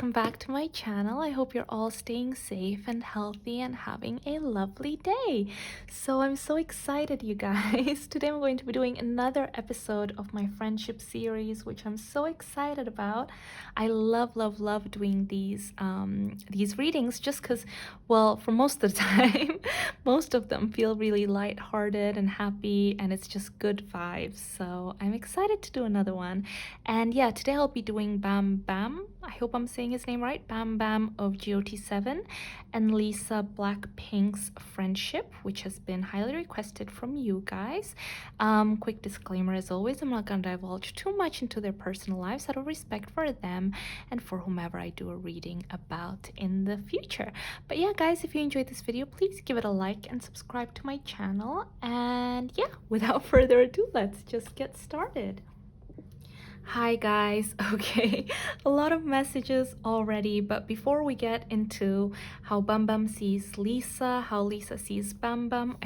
welcome back to my channel. I hope you're all staying safe and healthy and having a lovely day. So I'm so excited, you guys. Today I'm going to be doing another episode of my friendship series, which I'm so excited about. I love doing these readings just because, well, for most of the time, most of them feel really lighthearted and happy, and it's just good vibes. So I'm excited to do another one. And yeah, today I'll be doing Bam, I hope I'm saying his name right, Bam of GOT7, and Lisa Blackpink's Friendship, which has been highly requested from you guys. Quick disclaimer as always, I'm not going to divulge too much into their personal lives out of respect for them and for whomever I do a reading about in the future. But yeah, guys, if you enjoyed this video, please give it a like and subscribe to my channel. And yeah, without further ado, let's just get started. Hi guys. Okay, a lot of messages already, but before we get into how Bambam sees Lisa, how Lisa sees Bambam,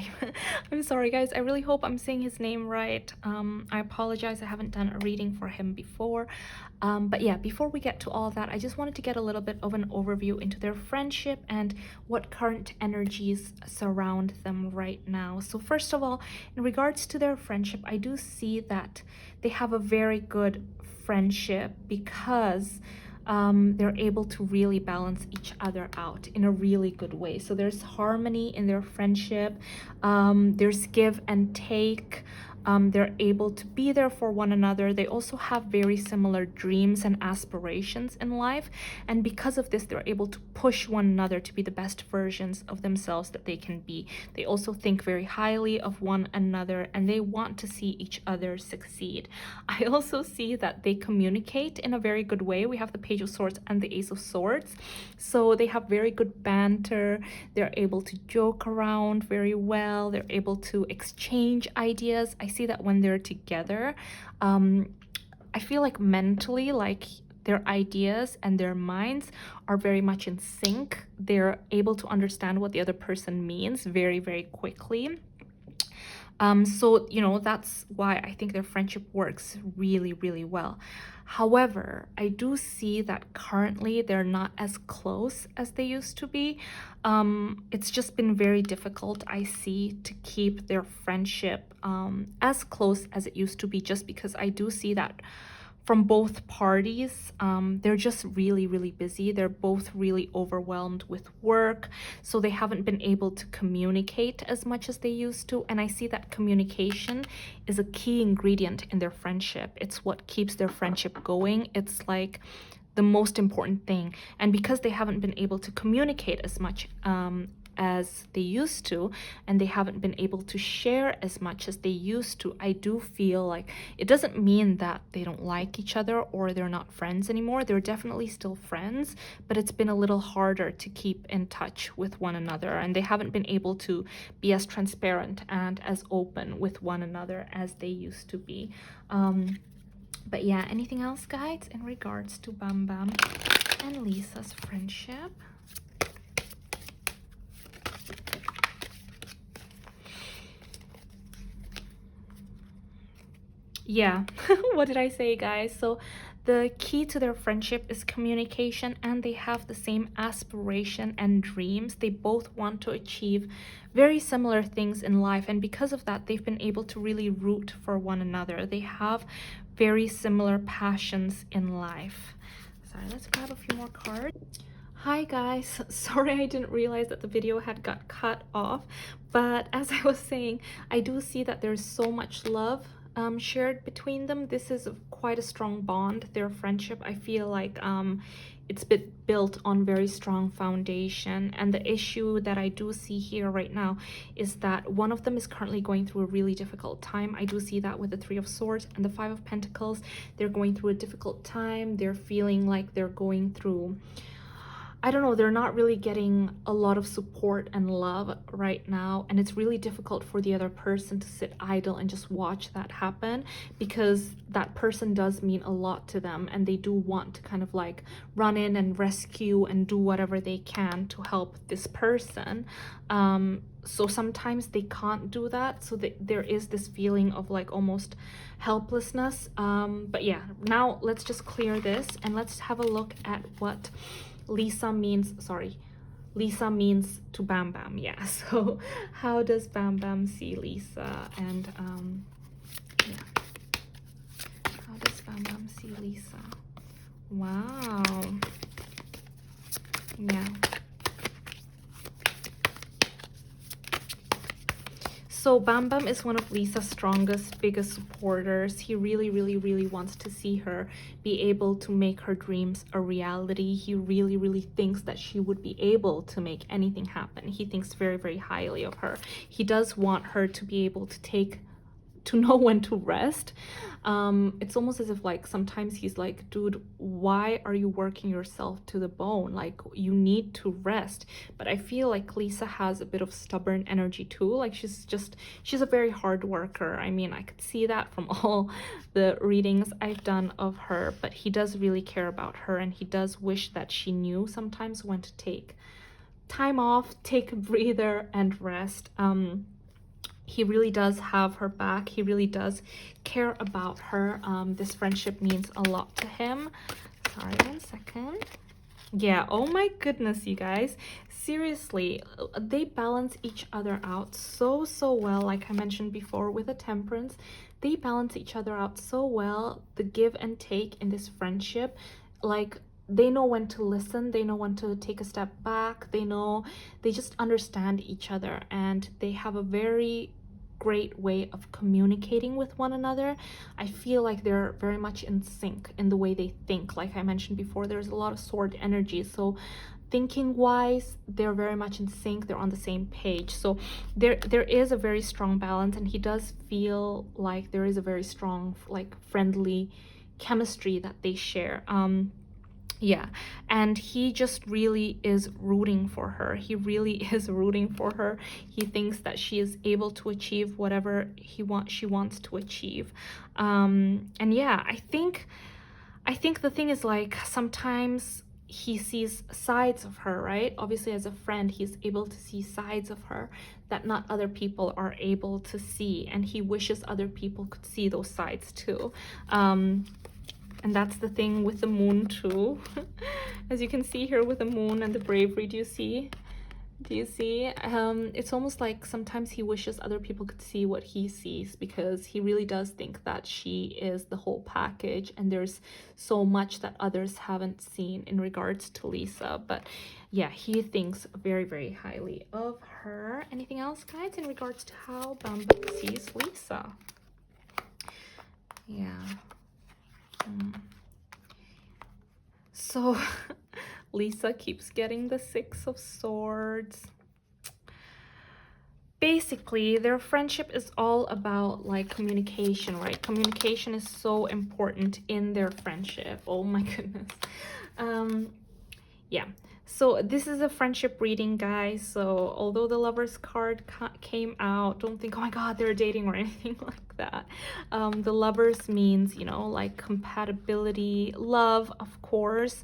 I'm sorry guys, I really hope I'm saying his name right. I apologize, I haven't done a reading for him before. But yeah, before we get to all that, I just wanted to get a little bit of an overview into their friendship and what current energies surround them right now. So first of all, in regards to their friendship, I do see that they have a very good friendship because they're able to really balance each other out in a really good way. So there's harmony in their friendship, there's give and take. They're able to be there for one another. They also have very similar dreams and aspirations in life, and because of this, they're able to push one another to be the best versions of themselves that they can be. They also think very highly of one another, and they want to see each other succeed. I also see that they communicate in a very good way. We have the Page of Swords and the Ace of Swords, so they have very good banter. They're able to joke around very well. They're able to exchange ideas. I see that when they're together, I feel like mentally, like their ideas and their minds are very much in sync. They're able to understand what the other person means very quickly. So, you know, that's why I think their friendship works really well. However, I do see that currently they're not as close as they used to be. It's just been very difficult, I see, to keep their friendship as close as it used to be, just because I do see that from both parties, they're just really busy. They're both really overwhelmed with work, so they haven't been able to communicate as much as they used to. And I see that communication is a key ingredient in their friendship. It's what keeps their friendship going. It's like the most important thing. And because they haven't been able to communicate as much as they used to, and they haven't been able to share as much as they used to, I do feel like it doesn't mean that they don't like each other or they're not friends anymore. They're definitely still friends, but it's been a little harder to keep in touch with one another, and they haven't been able to be as transparent and as open with one another as they used to be. But yeah, anything else, guys, in regards to Bambam and Lisa's friendship? Yeah, what did I say, guys? So the key to their friendship is communication, and they have the same aspiration and dreams. They both want to achieve very similar things in life, and because of that, they've been able to really root for one another. They have very similar passions in life. Sorry, let's grab a few more cards. Hi guys, sorry I didn't realize that the video had got cut off, but as I was saying, I do see that there's so much love shared between them. This is quite a strong bond, their friendship. I feel like it's been built on very strong foundation, and the issue that I do see here right now is that one of them is currently going through a really difficult time. I do see that with the Three of Swords and the Five of Pentacles. They're going through a difficult time. They're feeling like they're going through I don't know, they're not really getting a lot of support and love right now, and it's really difficult for the other person to sit idle and just watch that happen, because that person does mean a lot to them, and they do want to kind of like run in and rescue and do whatever they can to help this person. So sometimes they can't do that, so there is this feeling of like almost helplessness. But yeah, now let's just clear this and let's have a look at what Lisa means to Bam Bam. Yeah, so how does Bam Bam see Lisa? And yeah, how does Bam Bam see Lisa? Wow. Yeah. So Bam Bam is one of Lisa's strongest, biggest supporters. He really, really, really wants to see her be able to make her dreams a reality. He really, really thinks that she would be able to make anything happen. He thinks very, very highly of her. He does want her to be able to know when to rest. It's almost as if like sometimes he's like, dude, why are you working yourself to the bone? Like, you need to rest. But I feel like Lisa has a bit of stubborn energy too. Like she's a very hard worker. I mean, I could see that from all the readings I've done of her, but he does really care about her, and he does wish that she knew sometimes when to take time off, take a breather and rest. He really does have her back. He really does care about her. This friendship means a lot to him. Sorry, 1 second. Yeah, oh my goodness, you guys. Seriously, they balance each other out so well. Like I mentioned before with the Temperance, they balance each other out so well. The give and take in this friendship, like, they know when to listen, they know when to take a step back, they just understand each other, and they have a very great way of communicating with one another. I feel like they're very much in sync in the way they think. Like I mentioned before, there's a lot of sword energy, so thinking wise, they're very much in sync, they're on the same page. So there is a very strong balance, and he does feel like there is a very strong, like, friendly chemistry that they share. Yeah, and he just really is rooting for her. He really is rooting for her. He thinks that she is able to achieve whatever she wants to achieve. And yeah, I think the thing is, like, sometimes he sees sides of her, right? Obviously, as a friend, he's able to see sides of her that not other people are able to see, and he wishes other people could see those sides too. And that's the thing with the moon too. As you can see here with the moon and the bravery, do you see? It's almost like sometimes he wishes other people could see what he sees, because he really does think that she is the whole package, and there's so much that others haven't seen in regards to Lisa. But yeah, he thinks very, very highly of her. Anything else, guys, in regards to how Bambam sees Lisa? Yeah. So Lisa keeps getting the 6 of Swords. Basically, their friendship is all about, like, communication, right? Communication is so important in their friendship. Oh my goodness. Yeah, so this is a friendship reading, guys. So although the Lovers card came out, don't think, oh my god, they're dating or anything like that. The Lovers means, you know, like compatibility, love, of course,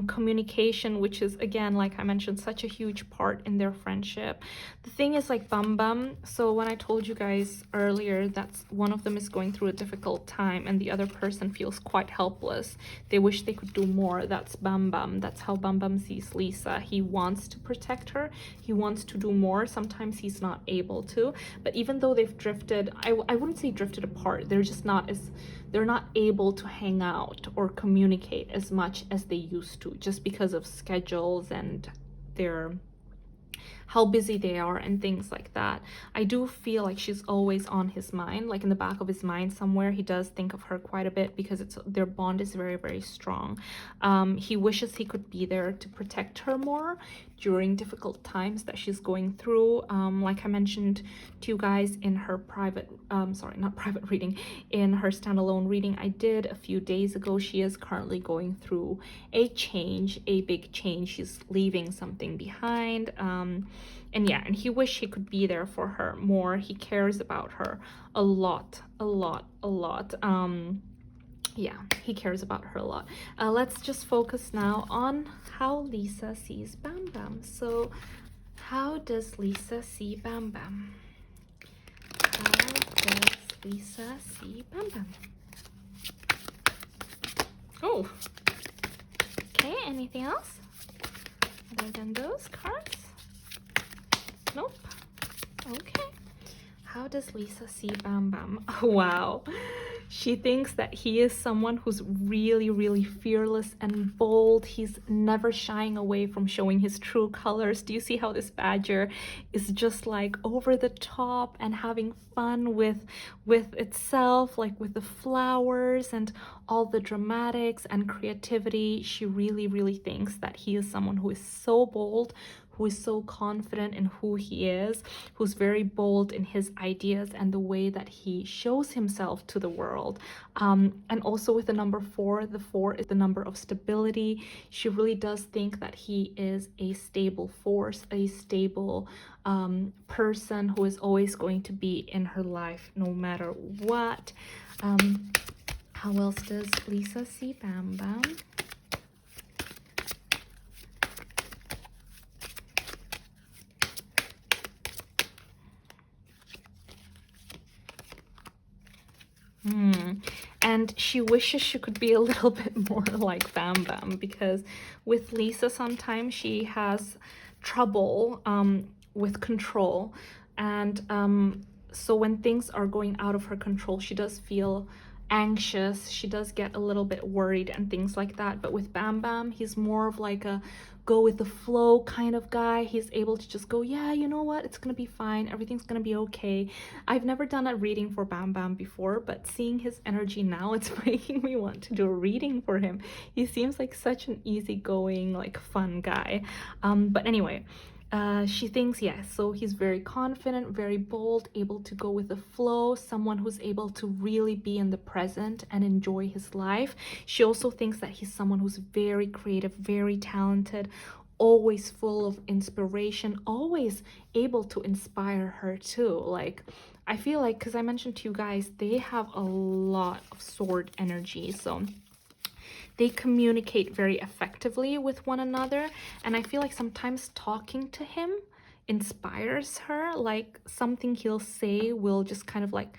communication, which is, again, like I mentioned, such a huge part in their friendship. The thing is, like, Bambam, so when I told you guys earlier that one of them is going through a difficult time and the other person feels quite helpless, they wish they could do more, that's Bambam. That's how Bambam sees Lisa. He wants to protect her, he wants to do more. Sometimes he's not able to, but even though they've drifted, I wouldn't say drifted apart, they're not able to hang out or communicate as much as they used to, just because of schedules and their how busy they are and things like that. I do feel like she's always on his mind, like in the back of his mind somewhere. He does think of her quite a bit because their bond is very, very strong. He wishes he could be there to protect her more during difficult times that she's going through. Like I mentioned to you guys in her private, sorry, not private reading, in her standalone reading I did a few days ago, she is currently going through a change, a big change. She's leaving something behind. And yeah, and he wished he could be there for her more. He cares about her a lot, a lot, a lot. Yeah, he cares about her a lot. Let's just focus now on how Lisa sees Bam Bam. So how does Lisa see Bam Bam? How does Lisa see Bam Bam? Oh, okay, anything else other than those cards? Nope. Okay. How does Lisa see Bam Bam? Oh, wow. She thinks that he is someone who's really, really fearless and bold. He's never shying away from showing his true colors. Do you see how this badger is just like over the top and having fun with itself, like with the flowers and all the dramatics and creativity? She really, really thinks that he is someone who is so bold, who is so confident in who he is, who's very bold in his ideas and the way that he shows himself to the world. And also with the number 4, the 4 is the number of stability. She really does think that he is a stable force, a stable person who is always going to be in her life no matter what. How else does Lisa see Bam Bam? And she wishes she could be a little bit more like Bam Bam, because with Lisa sometimes she has trouble with control, and so when things are going out of her control, she does feel anxious, she does get a little bit worried and things like that. But with Bam Bam, he's more of like a go with the flow kind of guy. He's able to just go, yeah, you know what, it's gonna be fine, everything's gonna be okay. I've never done a reading for Bam Bam before, but seeing his energy now, it's making me want to do a reading for him. He seems like such an easygoing, like fun guy. But anyway, she thinks, yes, so he's very confident, very bold, able to go with the flow, someone who's able to really be in the present and enjoy his life. She also thinks that he's someone who's very creative, very talented, always full of inspiration, always able to inspire her too. Like, I feel like, because I mentioned to you guys, they have a lot of sword energy, so they communicate very effectively with one another, and I feel like sometimes talking to him inspires her. Like something he'll say will just kind of like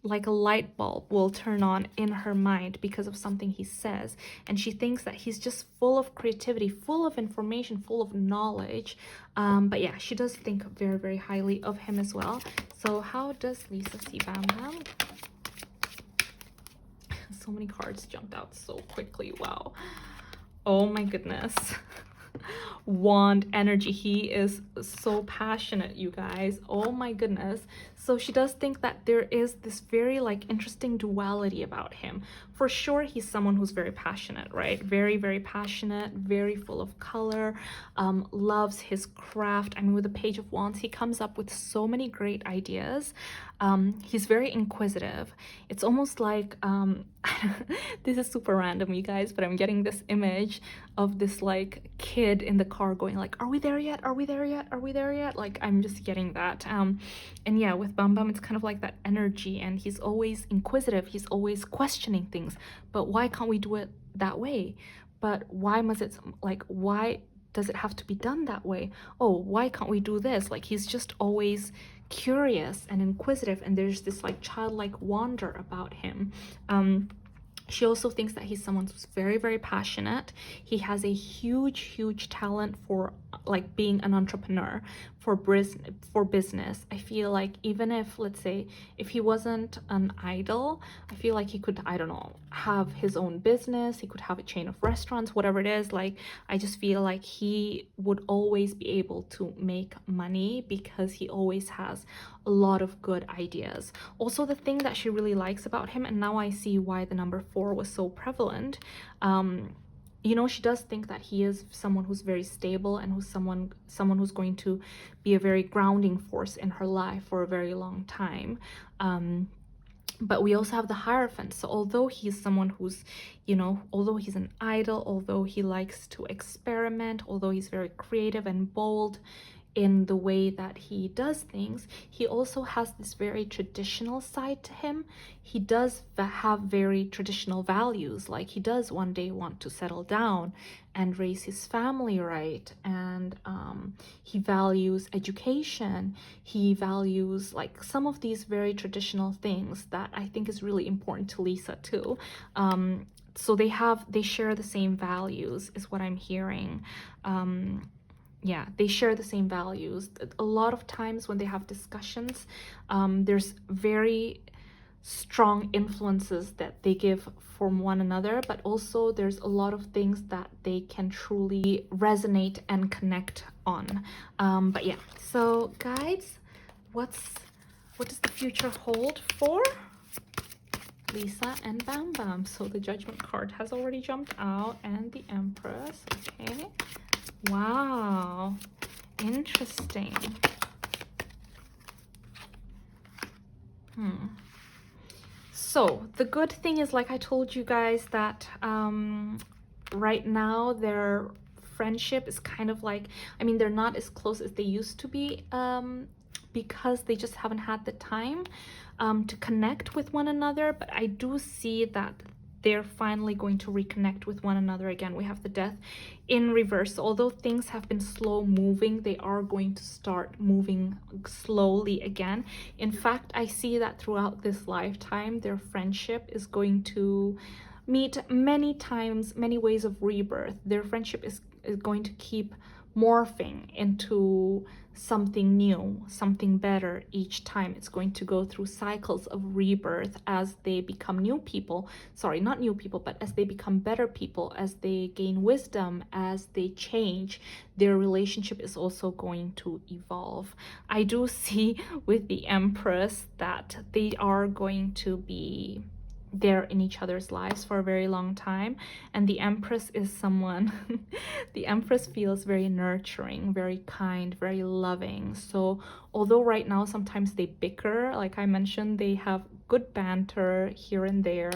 a light bulb will turn on in her mind because of something he says, and she thinks that he's just full of creativity, full of information, full of knowledge. But yeah, she does think very, very highly of him as well. So how does Lisa see Bam Bam? So many cards jumped out so quickly. Wow. Oh my goodness. Wand energy. He is so passionate, you guys. Oh my goodness. So she does think that there is this very like interesting duality about him. For sure, he's someone who's very passionate, right? Very, very passionate, very full of color, loves his craft. I mean, with the Page of Wands, he comes up with so many great ideas. He's very inquisitive. It's almost like, this is super random, you guys, but I'm getting this image of this like kid in the car going like, are we there yet? Are we there yet? Are we there yet? Like, I'm just getting that. And yeah, with Bam Bam, it's kind of like that energy, and he's always inquisitive. He's always questioning things. But why can't we do it that way? But why must it, like, why does it have to be done that way? Oh, why can't we do this? Like, he's just always curious and inquisitive, and there's this like childlike wonder about him. She also thinks that he's someone who's very, very passionate. He has a huge, huge talent for like being an entrepreneur, for business. I feel like even if, let's say, if he wasn't an idol, I feel like he could, I don't know, have his own business, he could have a chain of restaurants, whatever it is. Like, I just feel like he would always be able to make money because he always has a lot of good ideas. Also, the thing that she really likes about him, and now I see why the number 4 was so prevalent, you know, she does think that he is someone who's very stable and who's someone who's going to be a very grounding force in her life for a very long time. But we also have the Hierophant. So although he's someone who's, you know, although he's an idol, although he likes to experiment, although he's very creative and bold in the way that he does things, he also has this very traditional side to him. He does have very traditional values. Like, he does one day want to settle down and raise his family right, and he values education. He values like some of these very traditional things that I think is really important to Lisa too. So they share the same values is what I'm hearing. Yeah, they share the same values. A lot of times when they have discussions, there's very strong influences that they give from one another, but also there's a lot of things that they can truly resonate and connect on. But yeah, so guys, what does the future hold for Lisa and Bam Bam? So the Judgment card has already jumped out, and the Empress. Okay. Wow, interesting. So the good thing is, like I told you guys, that right now their friendship is kind of like, I mean, they're not as close as they used to be, because they just haven't had the time to connect with one another. But I do see that they're finally going to reconnect with one another again. We have the Death in reverse. Although things have been slow moving, they are going to start moving slowly again. In fact, I see that throughout this lifetime, their friendship is going to meet many times, many ways of rebirth. Their friendship is going to keep morphing into something new, something better each time. It's going to go through cycles of rebirth as they become new people. Sorry, not new people, but as they become better people, as they gain wisdom, as they change, their relationship is also going to evolve. I do see with the Empress that they are going to be there in each other's lives for a very long time. And the Empress is someone the Empress feels very nurturing, very kind, very loving. So although right now sometimes they bicker, like I mentioned, they have good banter here and there.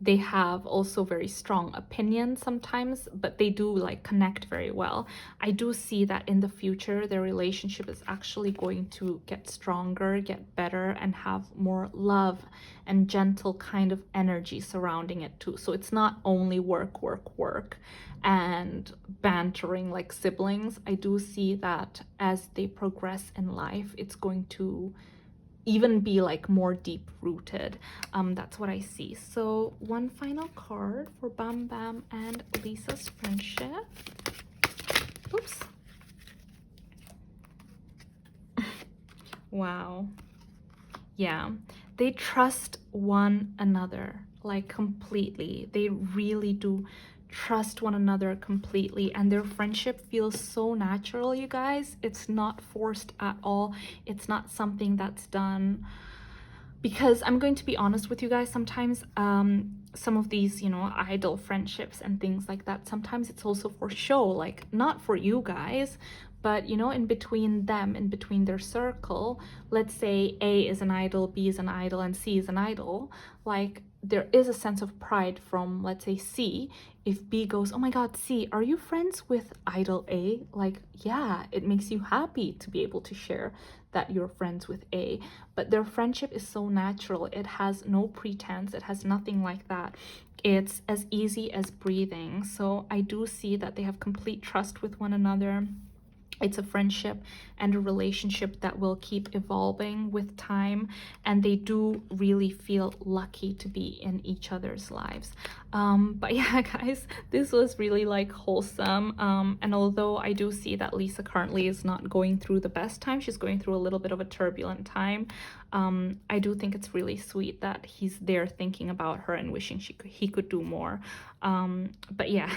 They have also very strong opinions sometimes, but they do like connect very well. I do see that in the future, their relationship is actually going to get stronger, get better, and have more love and gentle kind of energy surrounding it too. So it's not only work, work, work and bantering like siblings. I do see that as they progress in life, it's going to even be like more deep rooted. That's what I see. So one final card for Bam Bam and Lisa's friendship. Oops. Wow. Yeah, they trust one another like completely. They really do trust one another completely, and their friendship feels so natural, you guys. It's not forced at all. It's not something that's done because, I'm going to be honest with you guys, sometimes some of these, you know, idol friendships and things like that, sometimes it's also for show, like not for you guys, but you know, in between them, in between their circle. Let's say A is an idol, B is an idol, and C is an idol. Like, there is a sense of pride from, let's say, C. If B goes, oh my god, C, are you friends with idol A? Like, yeah, it makes you happy to be able to share that you're friends with A. But their friendship is so natural. It has no pretense. It has nothing like that. It's as easy as breathing. So I do see that they have complete trust with one another. It's a friendship and a relationship that will keep evolving with time, and they do really feel lucky to be in each other's lives. But yeah, guys, this was really like wholesome. And although I do see that Lisa currently is not going through the best time, she's going through a little bit of a turbulent time. I do think it's really sweet that he's there thinking about her and wishing he could do more. But yeah,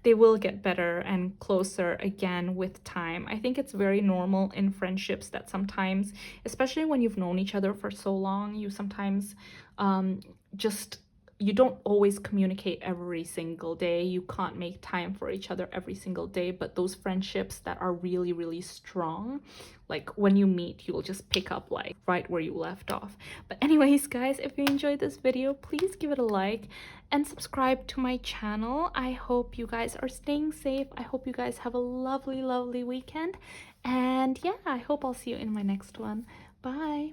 they will get better and closer again with time. I think it's very normal in friendships that sometimes, especially when you've known each other for so long, you sometimes just you don't always communicate every single day. You can't make time for each other every single day, but those friendships that are really, really strong, like when you meet, you'll just pick up like right where you left off. But anyways, guys, if you enjoyed this video, please give it a like and subscribe to my channel. I hope you guys are staying safe. I hope you guys have a lovely, lovely weekend. And yeah, I hope I'll see you in my next one. Bye.